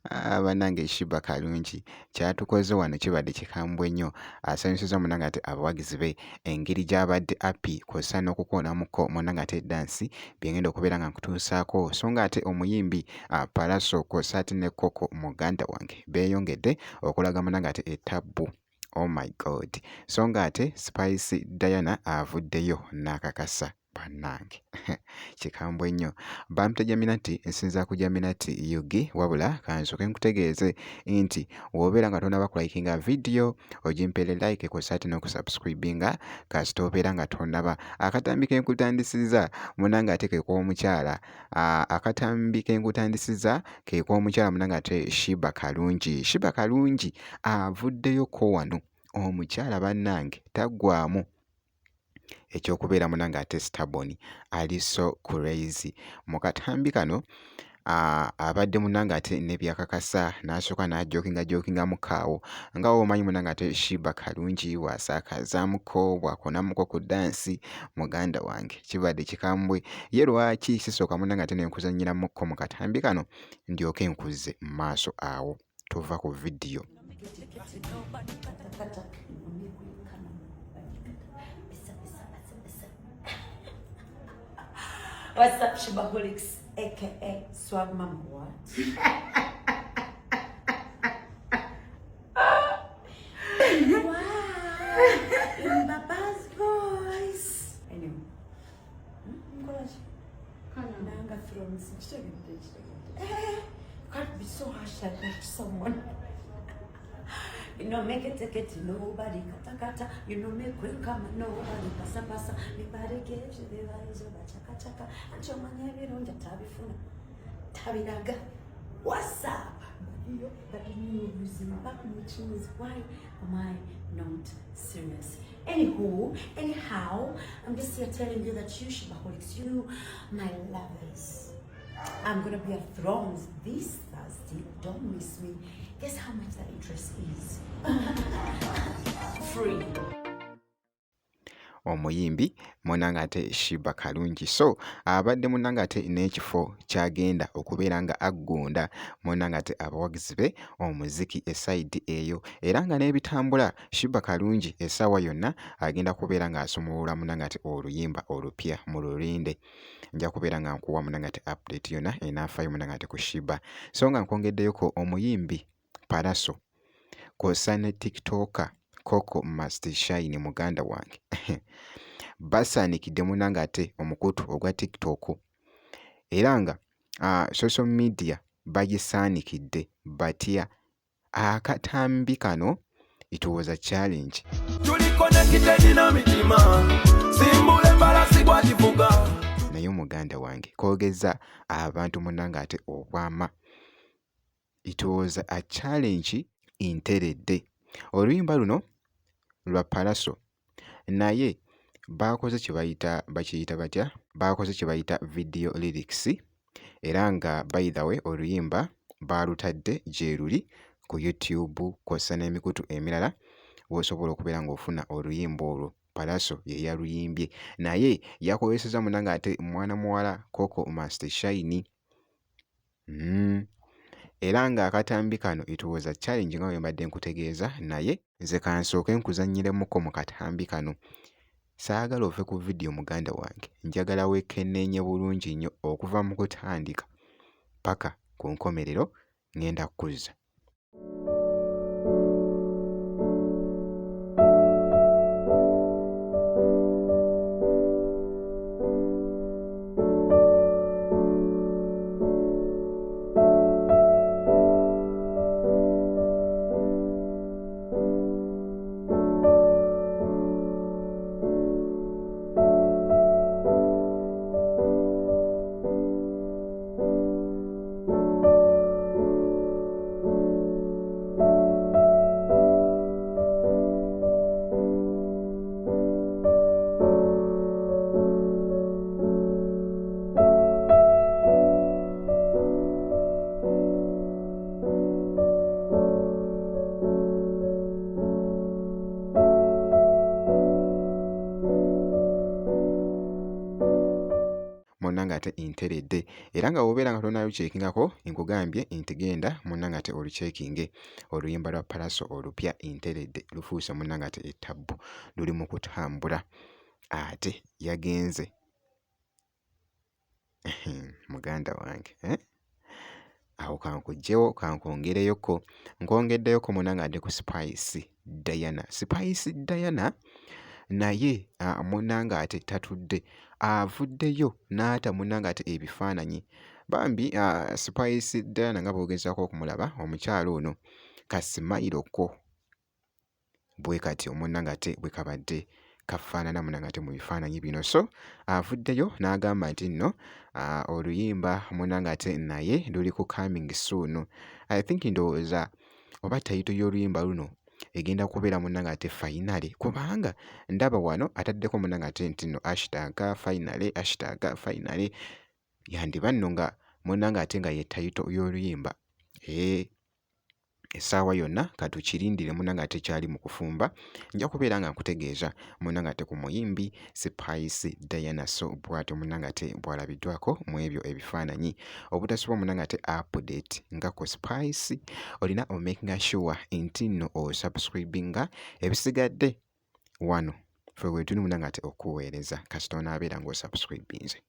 Bannange Shiba Kalungi kyatukoze wano kibadde kikambwe nnyo. Asanyusizza munnange ate abawagizi be engeri gy'abadde happy kw'ossa n'okukoonamukko munnange ate dansi bye ngenda okubeera nga nkutuusaako, so nga ate omuyimbi Pallaso kw'ossa ate ne Coco muganda wange beeyongedde okulaga munnange ate ettabbu. Oh my God. So nga ate Spice Diana avuddeyo n'akakasa bannange kikambwe nnyo. Bampita Jaminati nsinza ku Jaminati Yugi, wabula kansooke nkutegeeze nti w'obeera nga tonnaba kulaikinga vidiyo ogimpeere like kw'ossa ate n'okusubscribinga kasita obeera nga tonnaba. Akatambi ke nkutandisizza munnange ate ke k'omukyala akatambi ke nkutandisizza ke k'omukyala munnange ate Shiba Kalungi. Shiba Kalungi avuddeyoko wano, omukyala bannange taggwaamu ekyokubeera munnange ate Staboni ali so crazy mu katambi kano. Abadde munnange ate ne byakakasa n'asooka n'ajookingamukko awo nga bw'omanyi munnange ate Shiba Kalungi bw'asaakazaamuko bw'akonamuko ku dansi muganda wange kibadde kikambwe. Ye lwaki sisooka munnange ate ne nkuzannyiramuko mu katambi kano ndyoke nkuzze mu maaso awo tuva ku vidiyo. What's up, Shibaholics, aka Swag Mama? What? Wow, in Baba's voice. Anyway, Nanga thrones. Can't be so harsh like that to someone. You know, make it take it to nobody, kata kata. You know, make quick come nobody, pasa pasa. Nobody gives you the eyes of a chaka chaka. And your money, you don't get tabi naga. What's up? But you using back which is why am I not serious? Anyhow, I'm just here telling you that you Shibaholics, you my lovers, I'm gonna be at Thrones this Thursday. Don't miss me. Guess how much that interest is? Free. Omuyimbi munnange ate Shiba Kalungi, so abadde munnange ate n'ekifo kyagenda okubeera nga aggunda munnange ate abawagizi be omuziki esayidi eyo, era nga n'ebitambula Shiba Kalungi essaawa yonna agenda kubeera ng'asumulula munnange ate oluyimba olupya mu lulinde. Nja kubeera nga nkuwa munnange ate update yonna enaafaayo munnange ate ku Shiba, so nga nkwongeddeyoko omuyimbi Pallaso kw'ossa ne TikToker Coco Must Shine muganda wange basaanikidde munnange ate omukutu ogwa TikTok, era nga social media bagisaanikidde batya akatambi kano. It was a challenge. Naye muganda wange koogeza abantu munnange ate obwama. It was a challenge interedde. Oluyimba luno lwa Pallaso naye bakoze kye bayita video lyrics, era nga by the way oluyimba balutadde gye luli ku YouTube kw'ossa n'emikutu emirala w'osobola okubeera ng'ofuna oluyimba olwo. Pallaso ye yaluyimbye naye yakozesezza munnange ate mwana muwala Coco Must Shine. Era nga akatambi kano it was a challenge nga bwe mbadde nkutegeeza, naye nze kansooke nkuzannyiremuko mu katambi kano. Saagala ove ku vidiyo muganda wange, njagala weekenneenye bulungi nnyo okuva mu kutandika paka ku nkomerero ngenda kukuzza. munnange ate nteredde era nga bw'obeera nga tonaluceekingako nkugambye nti genda munnange ate oluceekinge oluyimba lwa Pallaso olupya nteredde lufuuse munnange ate ettabbu luli mu kutambula ate yagenze muganda wange awo kankugjewo kankwongereyoko nkwongeddeyoko munnange ate ku Spice Diana naye munnange ate tatudde avuddeyo n'ata munnange ate ebifaananyi bambi Spice Diana nga bw'ogezaako okumulaba omukyalo ono kasimayiroko bwe kati omunnange ate bwe kabadde kafaanana munnange ate mu bifaananyi bino so avuddeyo n'agamba nti nno oluyimba munnange ate naye luli ku coming soon. I think ndowooza oba tayito y'oluyimba luno egenda kubeera munnange ate finale kubanga ndaba wano ataddeko munnange ate nti nno #finale yandiba nno nga munnange ate nga ye tayito y'oluyimba essaawa yonna katukirindire munnange ate kyali mu kufumba nja kubeera nga nkutegeeza munnange ate ku muyimbi Spice Diana so bw'atyo munnange ate bw'alabiddwako mu ebyo ebifaananyi obutasoba munnange ate update nga ku Spice olina omakinga sure nti nno osubscribinga ebisigadde wano fe we tuli munnange ate okuweereza kasita onaabeera ng'osubscribinze.